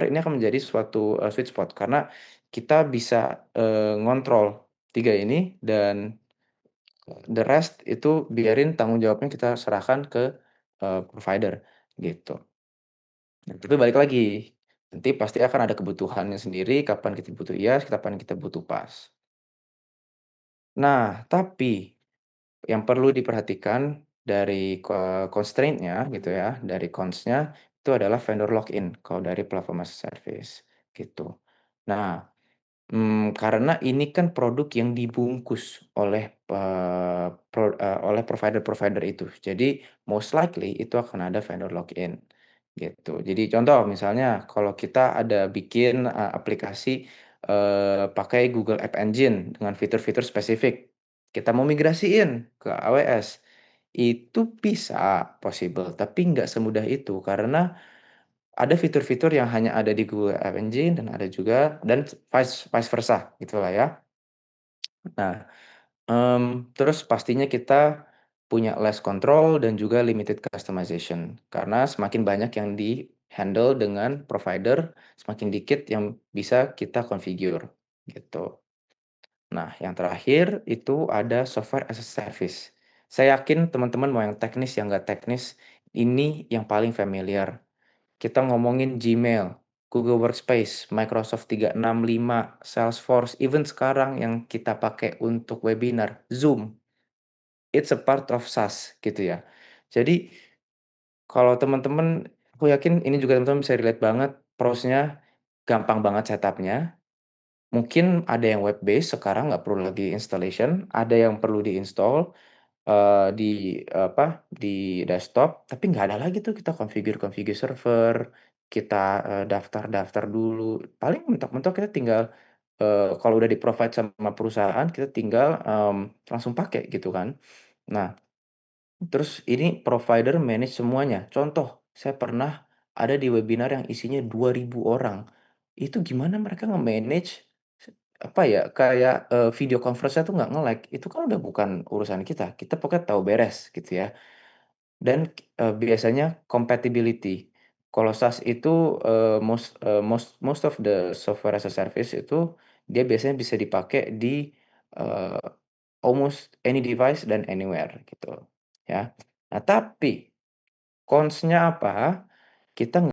ini akan menjadi suatu, sweet spot karena kita bisa, ngontrol 3 ini dan the rest itu biarin tanggung jawabnya kita serahkan ke, provider, gitu. Nah, tapi balik lagi, nanti pasti akan ada kebutuhannya sendiri, kapan kita butuh IaaS, kapan kita butuh PaaS. Nah, tapi yang perlu diperhatikan dari constraint-nya gitu ya, dari cons-nya, itu adalah vendor lock-in kalau dari platform as a service, gitu. Nah, karena ini kan produk yang dibungkus oleh, oleh provider-provider itu. Jadi most likely itu akan ada vendor lock-in, gitu. Jadi contoh misalnya kalau kita ada bikin, aplikasi, pakai Google App Engine dengan fitur-fitur spesifik, kita mau migrasiin ke AWS, itu bisa possible, tapi nggak semudah itu karena ada fitur-fitur yang hanya ada di Google App Engine dan ada juga dan vice vice versa gitulah ya. Nah, terus pastinya kita punya less control dan juga limited customization. Karena semakin banyak yang di-handle dengan provider, semakin dikit yang bisa kita configure, gitu. Nah, yang terakhir itu ada software as a service. Saya yakin teman-teman mau yang teknis, yang nggak teknis, ini yang paling familiar. Kita ngomongin Gmail, Google Workspace, Microsoft 365, Salesforce, even sekarang yang kita pakai untuk webinar, Zoom, it's a part of SaaS gitu ya. Jadi kalau teman-teman aku yakin ini juga teman-teman bisa relate banget, pros-nya gampang banget setup-nya, mungkin ada yang web based sekarang nggak perlu lagi installation, ada yang perlu di-install, di di desktop, tapi nggak ada lagi tuh kita configure-configure server, kita, daftar-daftar dulu. Paling mentok-mentok kita tinggal, kalau udah di-provide sama perusahaan, kita tinggal, langsung pakai gitu kan. Nah, terus ini provider manage semuanya. Contoh, saya pernah ada di webinar yang isinya 2.000 orang. Itu gimana mereka nge-manage, apa ya, kayak, video conference-nya tuh nggak nge-lag, itu kan udah bukan urusan kita. Kita pokoknya tahu beres gitu ya. Dan, biasanya compatibility. Kalau SaaS itu, most of the software as a service itu dia biasanya bisa dipakai di, eee, almost any device dan anywhere gitu, ya. Nah tapi cons-nya apa? Kita